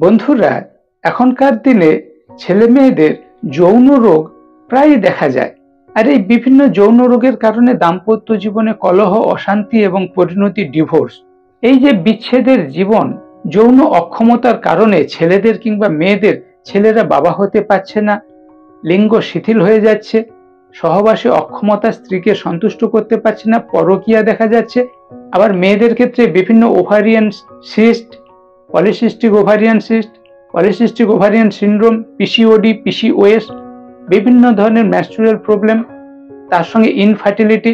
বন্ধুরা, এখনকার দিনে ছেলেমেয়েদের যৌন রোগ প্রায় দেখা যায়। আর এই বিভিন্ন যৌন রোগের কারণে দাম্পত্য জীবনে কলহ, অশান্তি এবং পরিণতি ডিভোর্স। এই যে বিচ্ছেদের জীবন, যৌন অক্ষমতার কারণে ছেলেদের কিংবা মেয়েদের, ছেলেরা বাবা হতে পারছে না, লিঙ্গ শিথিল হয়ে যাচ্ছে, সহবাসে অক্ষমতা, স্ত্রীকে সন্তুষ্ট করতে পারছে না, পরকীয়া দেখা যাচ্ছে। আবার মেয়েদের ক্ষেত্রে বিভিন্ন ovarian cyst, polycystic ovarian cyst, polycystic ovarian syndrome, PCOD, PCOS, বিভিন্ন ধরনের ম্যাস্টুরাল প্রবলেম, তার সঙ্গে ইনফার্টিলিটি।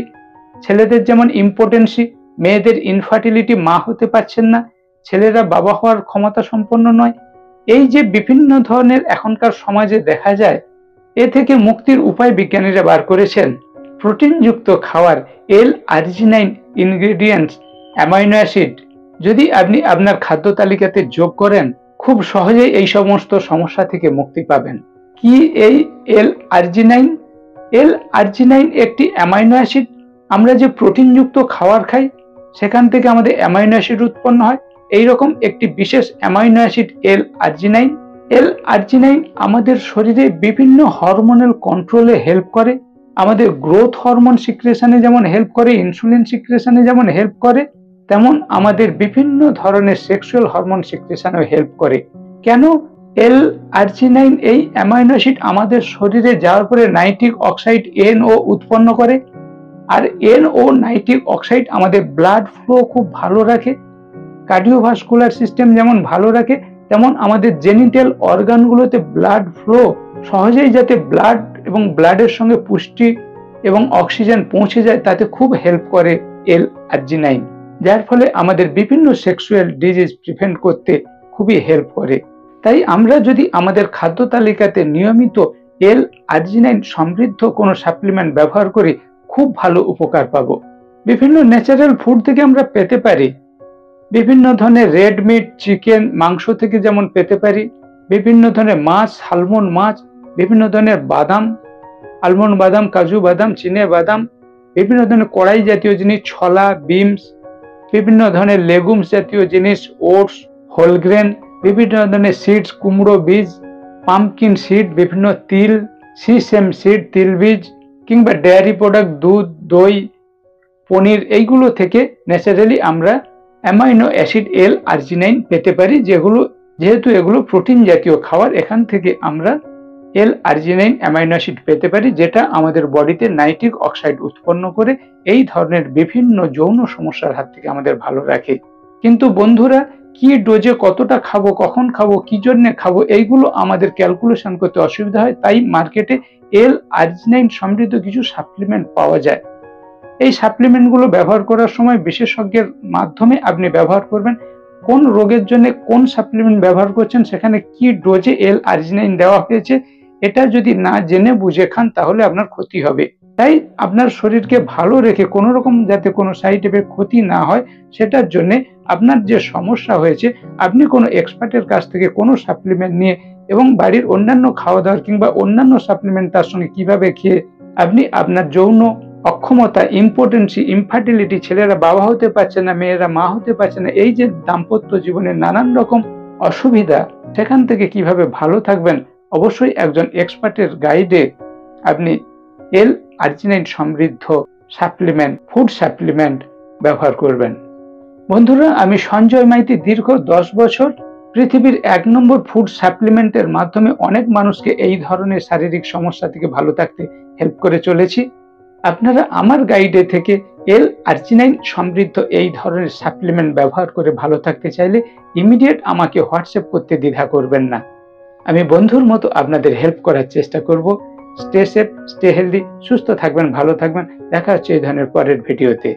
ছেলেদের যেমন ইম্পোটেন্সি, মেয়েদের ইনফার্টিলিটি, মা হতে পারছেন না, ছেলেরা বাবা হওয়ার ক্ষমতা সম্পন্ন নয়। এই যে বিভিন্ন ধরনের এখনকার সমাজে দেখা যায়, এ থেকে মুক্তির উপায় বিজ্ঞানীরা বার করেছেন। প্রোটিনযুক্ত খাওয়ার, L-আর্জিনাইন ইনগ্রেডিয়েন্টস, অ্যামাইনো অ্যাসিড যদি আপনি আপনার খাদ্য তালিকাতে যোগ করেন, খুব সহজেই এই সমস্ত সমস্যা থেকে মুক্তি পাবেন। কি এই L-আর্জিনাইন? L-আর্জিনাইন একটি অ্যামাইনো অ্যাসিড। আমরা যে প্রোটিনযুক্ত খাবার খাই, সেখান থেকে আমাদের অ্যামাইনো অ্যাসিড উৎপন্ন হয়। এইরকম একটি বিশেষ অ্যামাইনো অ্যাসিড L-আর্জিনাইন। L-আর্জিনাইন আমাদের শরীরে বিভিন্ন হরমোনাল কন্ট্রোলে হেল্প করে, আমাদের গ্রোথ হরমোন সিক্রেশনে যেমন হেল্প করে, ইনসুলিন সিক্রেশনে যেমন হেল্প করে, তেমন আমাদের বিভিন্ন ধরনের সেক্সুয়াল হরমোন সিক্রেশনেও হেল্প করে। কেন? L-আর্জিনাইন এই অ্যামাইনো অ্যাসিড আমাদের শরীরে যাওয়ার পরে নাইট্রিক অক্সাইড NO উৎপন্ন করে। আর NO, নাইট্রিক অক্সাইড, আমাদের ব্লাড ফ্লো খুব ভালো রাখে। কার্ডিওভাস্কুলার সিস্টেম যেমন ভালো রাখে, তেমন আমাদের জেনিটাল অর্গানগুলোতে ব্লাড ফ্লো সহজেই যাতে ব্লাড এবং ব্লাডের সঙ্গে পুষ্টি এবং অক্সিজেন পৌঁছে যায়, তাতে খুব হেল্প করে L-আর্জিনাইন, যার ফলে আমাদের বিভিন্ন সেক্সুয়াল ডিজিজ প্রিভেন্ট করতে খুবই হেল্প করে। তাই আমরা যদি আমাদের খাদ্য তালিকাতে নিয়মিত L-আর্জিনাইন সমৃদ্ধ কোনো সাপ্লিমেন্ট ব্যবহার করি, খুব ভালো উপকার পাবো। বিভিন্ন ন্যাচারাল ফুড থেকে আমরা পেতে পারি, বিভিন্ন ধরনের রেড মিট, চিকেন, মাংস থেকে যেমন পেতে পারি, বিভিন্ন ধরনের মাছ, সালমন মাছ, বিভিন্ন ধরনের বাদাম, আলমন্ড বাদাম, কাজু বাদাম, চিনে বাদাম, বিভিন্ন ধরনের কড়াই জাতীয় জিনিস, ছোলা, বিনস, বিভিন্ন ধরনের লেগুমস জাতীয় জিনিস, ওটস, হোলগ্রেন, বিভিন্ন ধরনের সিডস, কুমড়ো বীজ, পাম্পকিন সিড, বিভিন্ন তিল, সিসেম সিড, তিল বীজ, কিংবা ডেয়ারি প্রোডাক্ট, দুধ, দই, পনির, এইগুলো থেকে ন্যাচারালি আমরা অ্যামাইনো অ্যাসিড L-আর্জিনাইন পেতে পারি, যেহেতু এগুলো প্রোটিন জাতীয় খাবার, এখান থেকে আমরা L-আর্জিনাইন অ্যামাইনো অ্যাসিড পেতে পারি, যেটা আমাদের বডিতে নাইট্রিক অক্সাইড উৎপন্ন করে এই ধরনের বিভিন্ন যৌন সমস্যার হাত থেকে আমাদের ভালো রাখে। কিন্তু বন্ধুরা, কি ডোজে কতটা খাবো, কখন খাবো, কি জন্য খাবো, এইগুলো আমাদের ক্যালকুলেশন করতে অসুবিধা হয়। তাই মার্কেটে L-আর্জিনাইন সমৃদ্ধ কিছু সাপ্লিমেন্ট পাওয়া যায়। এই সাপ্লিমেন্টগুলো ব্যবহার করার সময় বিশেষজ্ঞের মাধ্যমে আপনি ব্যবহার করবেন। কোন রোগের জন্য কোন সাপ্লিমেন্ট ব্যবহার করছেন, সেখানে কি ডোজে L-আর্জিনাইন দেওয়া হয়েছে, এটা যদি না জেনে বুঝে খান, তাহলে আপনার ক্ষতি হবে। তাই আপনার শরীরকে ভালো রেখে কোনো রকম যাতে কোনো সাইড এফেক্ট, ক্ষতি না হয়, সেটার জন্য আপনার যে সমস্যা হয়েছে, আপনি কোনো এক্সপার্টের কাছ থেকে কোনো সাপ্লিমেন্ট নিয়ে এবং বাড়ির অন্যান্য খাওয়া দাওয়ার কিংবা অন্যান্য সাপ্লিমেন্ট তার সঙ্গে কিভাবে খেয়ে আপনি আপনার যৌন অক্ষমতা, ইম্পোটেন্সি, ইনফার্টিলিটি, ছেলেরা বাবা হতে পারছে না, মেয়েরা মা হতে পারছে না, এই যে দাম্পত্য জীবনের নানান রকম অসুবিধা, সেখান থেকে কিভাবে ভালো থাকবেন, অবশ্যই একজন এক্সপার্টের গাইডে আপনি L-আর্জিনাইন সমৃদ্ধ সাপ্লিমেন্ট, ফুড সাপ্লিমেন্ট ব্যবহার করবেন। বন্ধুরা, আমি সঞ্জয় মাইতি দীর্ঘ 10 বছর পৃথিবীর 1 নম্বর ফুড সাপ্লিমেন্টের মাধ্যমে অনেক মানুষকে এই ধরনের শারীরিক সমস্যা থেকে ভালো থাকতে হেল্প করে চলেছি। আপনারা আমার গাইডে থেকে L-আর্জিনাইন সমৃদ্ধ এই ধরনের সাপ্লিমেন্ট ব্যবহার করে ভালো থাকতে চাইলে ইমিডিয়েট আমাকে হোয়াটসঅ্যাপ করতে দ্বিধা করবেন না। আমি বন্ধুর মতো আপনাদের হেল্প করার চেষ্টা করব। স্টে সেফ, স্টে হেলদি, সুস্থ থাকবেন, ভালো থাকবেন। দেখা হচ্ছে এই ধরনের পরের ভিডিওতে।